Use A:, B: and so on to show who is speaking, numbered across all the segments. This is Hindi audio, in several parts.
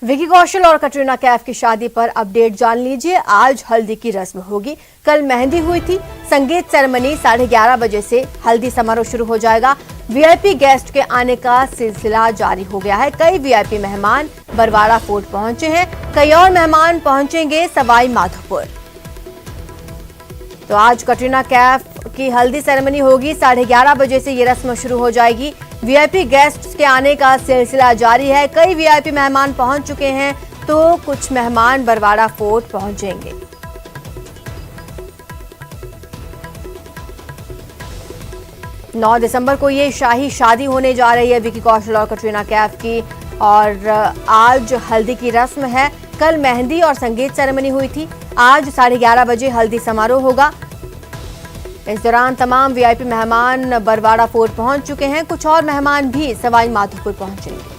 A: विकी कौशल और कटरीना कैफ की शादी पर अपडेट जान लीजिए। आज हल्दी की रस्म होगी। कल मेहंदी हुई थी। संगीत सेरेमनी 11:30 बजे से हल्दी समारोह शुरू हो जाएगा। वीआईपी गेस्ट के आने का सिलसिला जारी हो गया है। कई वीआईपी मेहमान बरवाड़ा फोर्ट पहुंचे हैं। कई और मेहमान पहुंचेंगे सवाई माधोपुर। तो आज कटरीना कैफ की हल्दी सेरेमनी होगी। 11:30 बजे से ये रस्म शुरू हो जाएगी। वीआईपी गेस्ट्स के आने का सिलसिला जारी है। कई वीआईपी मेहमान पहुंच चुके हैं तो कुछ मेहमान बरवाड़ा फोर्ट पहुंचेंगे। नौ दिसंबर को ये शाही शादी होने जा रही है विकी कौशल और कटरीना कैफ की, और आज हल्दी की रस्म है। कल मेहंदी और संगीत सेरेमनी हुई थी। आज 11:30 बजे हल्दी समारोह होगा। इस दौरान तमाम वीआईपी मेहमान बरवाड़ा फोर्ट पहुंच चुके हैं। कुछ और मेहमान भी सवाई माधोपुर पहुंचेंगे।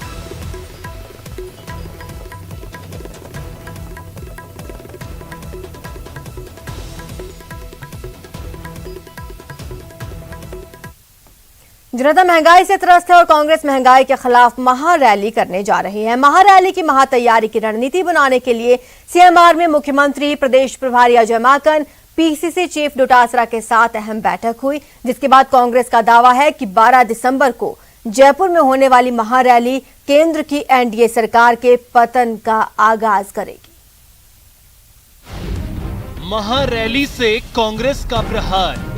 A: जनता महंगाई से त्रस्त है और कांग्रेस महंगाई के खिलाफ महारैली करने जा रही है। महारैली की महातैयारी की रणनीति बनाने के लिए सीएमआर में मुख्यमंत्री, प्रदेश प्रभारी अजय माकन, पीसीसी चीफ डोटासरा के साथ अहम बैठक हुई, जिसके बाद कांग्रेस का दावा है कि 12 दिसंबर को जयपुर में होने वाली महारैली केंद्र की एनडीए सरकार के पतन का आगाज करेगी।
B: महारैली से कांग्रेस का प्रहार।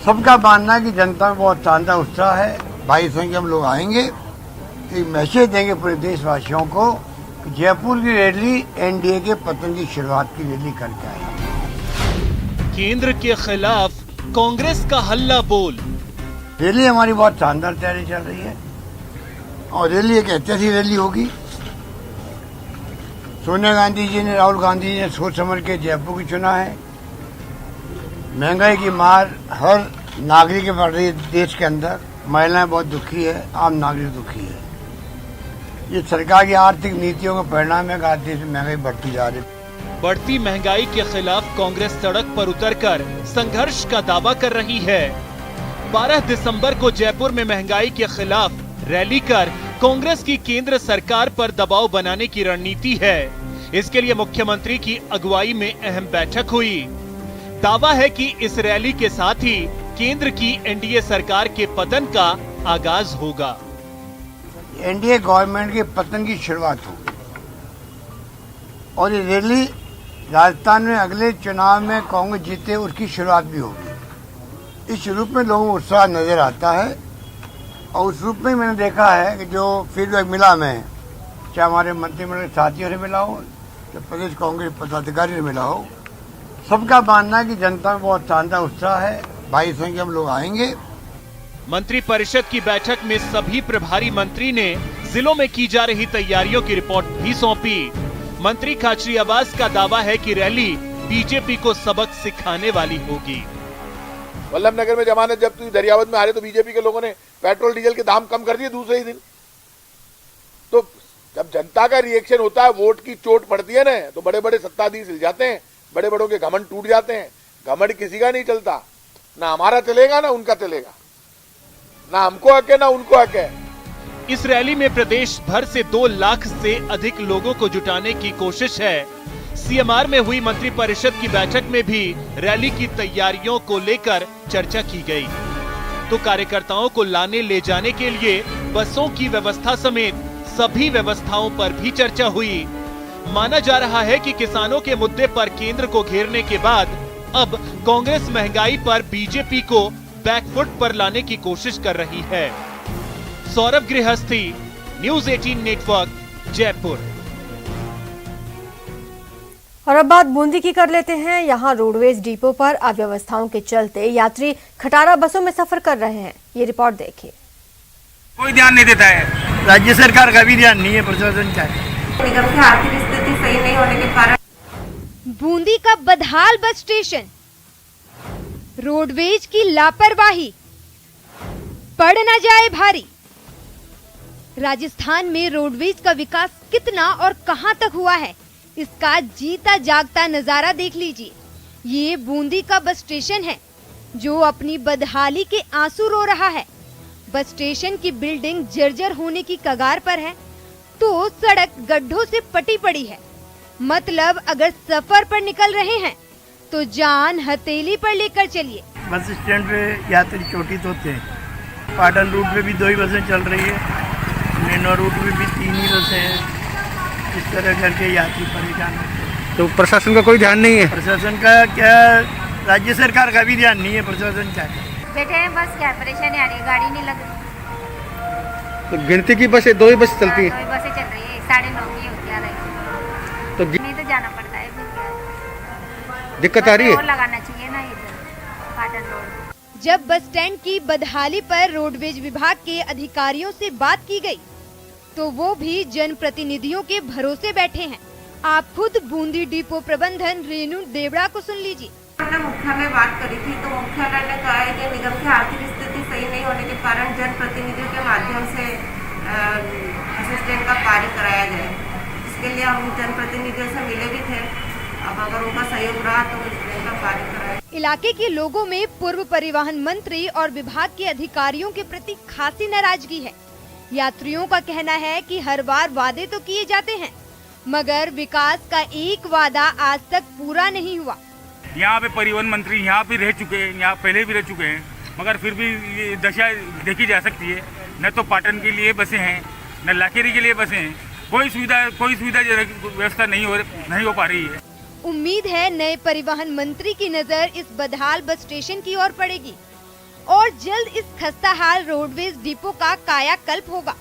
C: सबका मानना है कि जनता में बहुत शानदार उत्साह है। 2200 के हम लोग आएंगे। एक मैसेज देंगे पूरे देशवासियों को कि जयपुर की रैली एनडीए के पतन की शुरुआत की रैली करके आएंगे।
B: केंद्र के खिलाफ कांग्रेस का हल्ला बोल।
C: रैली हमारी बहुत शानदार तैयारी चल रही है और रैली एक ऐतिहासिक रैली होगी। सोनिया गांधी जी ने, राहुल गांधी जी ने सोच समझ के जयपुर की चुना है। महंगाई की मार हर नागरिक पर पड़ रही है देश के अंदर। महिलाएं बहुत दुखी है, आम नागरिक दुखी है। ये सरकार की आर्थिक नीतियों का परिणाम है कि आज देश में महंगाई बढ़ती जा रही है।
B: बढ़ती महंगाई के खिलाफ कांग्रेस सड़क पर उतरकर संघर्ष का दावा कर रही है। 12 दिसंबर को जयपुर में महंगाई के खिलाफ रैली कर कांग्रेस की केंद्र सरकार पर दबाव बनाने की रणनीति है। इसके लिए मुख्यमंत्री की अगुवाई में अहम बैठक हुई। दावा है कि इस रैली के साथ ही केंद्र की एनडीए सरकार के पतन का आगाज होगा।
C: एनडीए गवर्नमेंट के पतन की शुरुआत होगी और ये रैली राजस्थान में अगले चुनाव में कांग्रेस जीते उसकी शुरुआत भी होगी। इस रूप में लोगों को उत्साह नजर आता है और उस रूप में मैंने देखा है कि जो फीडबैक मिला, मैं चाहे हमारे मंत्रिमंडल साथियों से मिला हो, चाहे प्रदेश कांग्रेस पदाधिकारी से मिला हो, सबका मानना है कि जनता में बहुत शानदार उत्साह है। 2200 के हम लोग आएंगे।
B: मंत्री परिषद की बैठक में सभी प्रभारी मंत्री ने जिलों में की जा रही तैयारियों की रिपोर्ट भी सौंपी। मंत्री खाचरी अब्बास का दावा है कि रैली बीजेपी को सबक सिखाने वाली होगी।
D: वल्लभनगर में जमानत जब्त हुई, दरियावत में आ रहे तो बीजेपी के लोगों ने पेट्रोल डीजल के दाम कम कर दिए दूसरे ही दिन। तो जब जनता का रिएक्शन होता है, वोट की चोट पड़ती है ना, तो बड़े बड़े सत्ताधीश हिल जाते हैं, बड़े बड़ों के घमंड टूट जाते हैं। घमंड किसी का नहीं चलता, ना हमारा चलेगा ना उनका चलेगा, ना हमको हक है ना उनको हक है।
B: इस रैली में प्रदेश भर से 2 लाख से अधिक लोगों को जुटाने की कोशिश है। सीएमआर में हुई मंत्री परिषद की बैठक में भी रैली की तैयारियों को लेकर चर्चा की गई। तो कार्यकर्ताओं को लाने ले जाने के लिए बसों की व्यवस्था समेत सभी व्यवस्थाओं पर भी चर्चा हुई। माना जा रहा है कि किसानों के मुद्दे पर केंद्र को घेरने के बाद अब कांग्रेस महंगाई पर बीजेपी को बैकफुट पर लाने की कोशिश कर रही है। सौरभ गृहस्थी, न्यूज़ 18 नेटवर्क, जयपुर।
A: और अब बात बूंदी की कर लेते हैं। यहाँ रोडवेज डिपो पर अव्यवस्थाओं के चलते यात्री खटारा बसों में सफर कर रहे हैं। ये रिपोर्ट देखिए।
E: कोई ध्यान नहीं देता है, राज्य सरकार का भी ध्यान नहीं है, प्रशासन का।
F: निगम की आर्थिक स्थिति सही नहीं होने के कारण
G: बूंदी का बदहाल बस स्टेशन, रोडवेज की लापरवाही, पड़ न जाए भारी। राजस्थान में रोडवेज का विकास कितना और कहां तक हुआ है, इसका जीता जागता नजारा देख लीजिए। ये बूंदी का बस स्टेशन है जो अपनी बदहाली के आंसू रो रहा है। बस स्टेशन की बिल्डिंग जर्जर होने की कगार पर है। तो सड़क गड्ढों से पटी पड़ी है। मतलब अगर सफर पर निकल रहे हैं तो जान हथेली पर लेकर चलिए।
E: बस स्टैंड पे यात्री चोटित होते हैं। पाटन रूट पे भी 2 ही बसें चल रही है, नेनो रूट पे भी 3 ही बसें हैं। इस तरह करके यात्री परेशान होते हैं।
H: तो प्रशासन का कोई ध्यान नहीं है?
E: प्रशासन का क्या, राज्य सरकार का भी ध्यान नहीं है। प्रशासन क्या
F: बैठे हैं बस, क्या परेशानी आ रही है, गाड़ी नहीं लग रही।
H: तो गिनती की बसें 2 ही बस चलती है?
F: 2 बसें चल रही है, 9:30 की होती आ रही है।
H: तो
F: नहीं तो जाना पड़ता है, फिर क्या
H: दिक्कत आ रही है?
F: और लगाना चाहिए ना इधर पाटन रोड।
G: जब बस स्टैंड की बदहाली पर रोडवेज विभाग के अधिकारियों से बात की गई तो वो भी जनप्रतिनिधियों के भरोसे बैठे हैं। आप खुद बूंदी डिपो प्रबंधन रेणु देवड़ा को सुन लीजिए।
F: हमने मुख्यालय बात करी थी तो मुख्यालय ने कहा है कि निगम की आर्थिक स्थिति सही नहीं होने के कारण जनप्रतिनिधियों के माध्यम से असिस्टेंट का कार्य कराया जाए। इसके लिए हम जनप्रतिनिधियों से मिले भी थे। अब अगर उनका सहयोग रहा तो असिस्टेंट का कार्य कराया।
G: इलाके के लोगों में पूर्व परिवहन मंत्री और विभाग के अधिकारियों के प्रति खासी नाराजगी है। यात्रियों का कहना है कि हर बार वादे तो किए जाते हैं मगर विकास का एक वादा आज तक पूरा नहीं हुआ।
I: यहाँ पे परिवहन मंत्री यहाँ पे रह चुके हैं, यहाँ पहले भी रह चुके हैं, मगर फिर भी ये दशा देखी जा सकती है। न तो पाटन के लिए बसें हैं, न लाखेरी के लिए बसें हैं। कोई सुविधा व्यवस्था नहीं हो पा रही है।
G: उम्मीद है नए परिवहन मंत्री की नजर इस बदहाल बस स्टेशन की ओर पड़ेगी और जल्द इस खस्ताहाल रोडवेज डिपो का कायाकल्प होगा।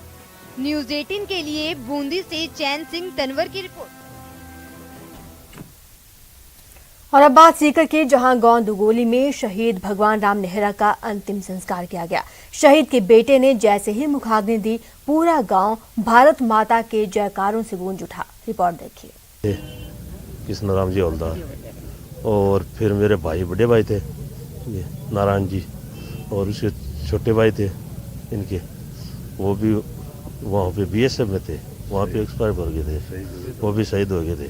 G: न्यूज़ 18 के लिए बूंदी से चैन सिंह तनवर की रिपोर्ट।
A: और अब बात सीकर की, जहां गांव दुगोली में शहीद भगवान राम नेहरा का अंतिम संस्कार किया गया। शहीद के बेटे ने जैसे ही मुखाग्नि दी, पूरा गांव भारत माता के जयकारों से गूंज उठा। रिपोर्ट देखिए।
J: कृष्ण राम जी हवलदार और फिर मेरे भाई, बड़े भाई थे नारायण जी, और उसके छोटे भाई थे इनके, वो भी वहाँ पे BSF में थे, वहाँ पे एक्सपायर हो गए थे, वो भी शहीद हो गए थे।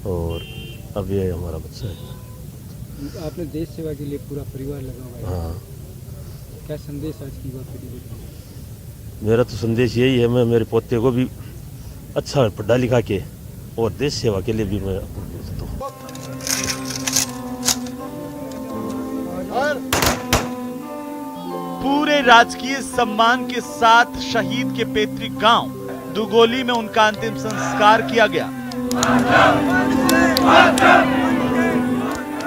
J: और अब ये हमारा बच्चा है।
K: आपने देश सेवा के लिए पूरा परिवार लगा हुआ है।
J: हाँ।
K: क्या संदेश आज की बात?
J: मेरा तो संदेश यही है, मैं मेरे पोते को भी अच्छा पढ़ा लिखा के और देश सेवा के लिए भी मैं देता हूँ।
B: पूरे राजकीय सम्मान के साथ शहीद के पैतृक गांव दुगोली में उनका अंतिम संस्कार किया गया।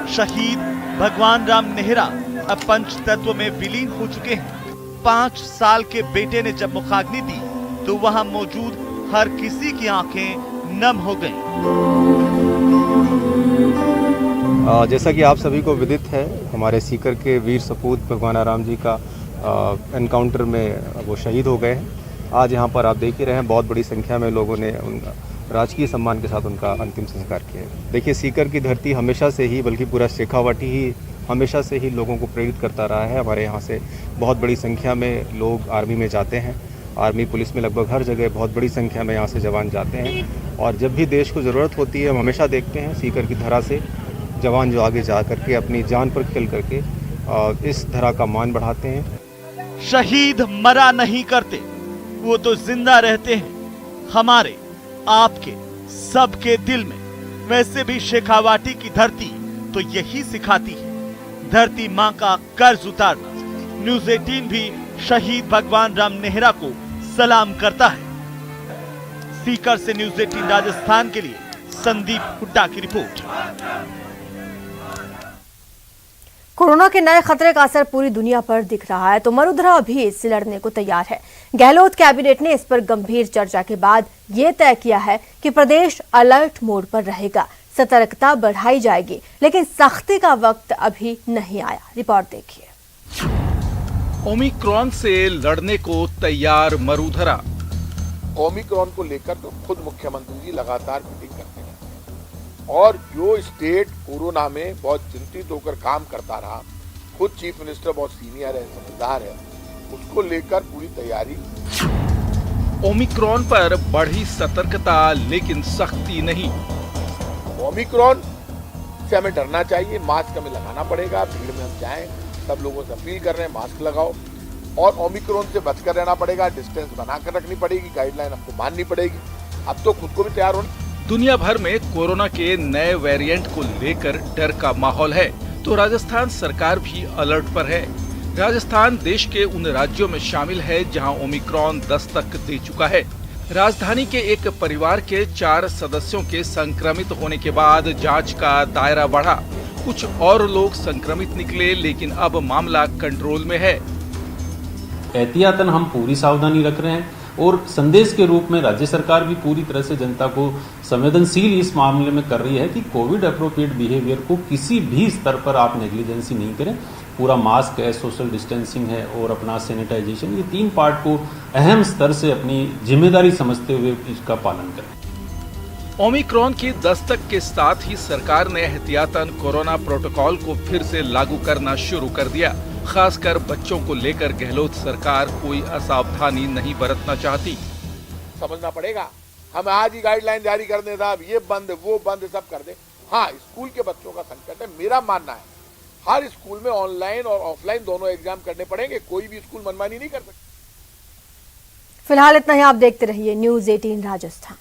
B: शहीद भगवान राम नेहरा अब पंच तत्व में विलीन हो चुके हैं। 5 साल के बेटे ने जब मुखाग्नि दी तो वहां मौजूद हर किसी की आंखें नम हो गईं।
L: जैसा कि आप सभी को विदित है, हमारे सीकर के वीर सपूत भगवान राम जी का एनकाउंटर में वो शहीद हो गए हैं। आज यहाँ पर आप देख ही रहे हैं, बहुत बड़ी संख्या में लोगों ने उनका राजकीय सम्मान के साथ उनका अंतिम संस्कार किया है। देखिए, सीकर की धरती हमेशा से ही, बल्कि पूरा शेखावाटी ही हमेशा से ही लोगों को प्रेरित करता रहा है। हमारे यहाँ से बहुत बड़ी संख्या में लोग आर्मी में जाते हैं। आर्मी पुलिस में लगभग हर जगह बहुत बड़ी संख्या में यहाँ से जवान जाते हैं। और जब भी देश को ज़रूरत होती है, हम हमेशा देखते हैं सीकर की धरा से जवान जो आगे जा करके अपनी जान पर खेल करके इस धरा का मान बढ़ाते हैं।
B: शहीद मरा नहीं करते, वो तो जिंदा रहते हैं हमारे, आपके, सबके दिल में। वैसे भी शेखावाटी की धरती तो यही सिखाती है, धरती माँ का कर्ज उतारना। न्यूज़ 18 भी शहीद भगवान राम नेहरा को सलाम करता है। सीकर से न्यूज़ 18 राजस्थान के लिए संदीप हुड्डा की रिपोर्ट।
A: कोरोना के नए खतरे का असर पूरी दुनिया पर दिख रहा है तो वडोदरा भी इससे लड़ने को तैयार है। गहलोत कैबिनेट ने इस पर गंभीर चर्चा के बाद ये तय किया है कि प्रदेश अलर्ट मोड पर रहेगा, सतर्कता बढ़ाई जाएगी, लेकिन सख्ती का वक्त अभी नहीं आया। रिपोर्ट देखिए।
M: ओमिक्रॉन से लड़ने को तैयार वडोदरा।
D: ओमिक्रॉन को लेकर तो खुद मुख्यमंत्री जी लगातार मीटिंग करते हैं और जो स्टेट कोरोना में बहुत चिंतित होकर काम करता रहा, खुद चीफ मिनिस्टर बहुत सीनियर है, समझदार है, उसको लेकर पूरी तैयारी।
M: ओमिक्रॉन पर बढ़ी सतर्कता लेकिन सख्ती नहीं।
D: ओमिक्रॉन से हमें डरना चाहिए, मास्क हमें लगाना पड़ेगा, भीड़ में हम जाएं, सब लोगों से अपील कर रहे हैं मास्क लगाओ, और ओमिक्रॉन से बचकर रहना पड़ेगा, डिस्टेंस बनाकर रखनी पड़ेगी, गाइडलाइन हमको माननी पड़ेगी। अब तो खुद को भी तैयार होना।
M: दुनिया भर में कोरोना के नए वेरिएंट को लेकर डर का माहौल है, तो राजस्थान सरकार भी अलर्ट पर है। राजस्थान देश के उन राज्यों में शामिल है जहां ओमिक्रॉन दस्तक दे चुका है। राजधानी के एक परिवार के 4 सदस्यों के संक्रमित होने के बाद जांच का दायरा बढ़ा। कुछ और लोग संक्रमित निकले, लेकिन अब मामला कंट्रोल में है।
N: एहतियातन हम पूरी सावधानी रख रहे हैं और संदेश के रूप में राज्य सरकार भी पूरी तरह से जनता को संवेदनशील इस मामले में कर रही है कि कोविड अप्रोप्रिएट बिहेवियर को किसी भी स्तर पर आप नेग्लिजेंसी नहीं करें। पूरा मास्क है, सोशल डिस्टेंसिंग है और अपना सैनिटाइजेशन, ये 3 पार्ट को अहम स्तर से अपनी जिम्मेदारी समझते हुए इसका पालन करें।
M: ओमिक्रॉन की दस्तक के साथ ही सरकार ने एहतियातन कोरोना प्रोटोकॉल को फिर से लागू करना शुरू कर दिया। खासकर बच्चों को लेकर गहलोत सरकार कोई असावधानी नहीं बरतना चाहती।
D: समझना पड़ेगा, हम आज ही गाइडलाइन जारी कर दें साहब, ये बंद वो बंद सब कर दें। हाँ, स्कूल के बच्चों का संकट है। मेरा मानना है हर स्कूल में ऑनलाइन और ऑफलाइन दोनों एग्जाम करने पड़ेंगे, कोई भी स्कूल मनमानी नहीं कर सकता।
A: फिलहाल इतना ही। आप देखते रहिए न्यूज़ 18 राजस्थान।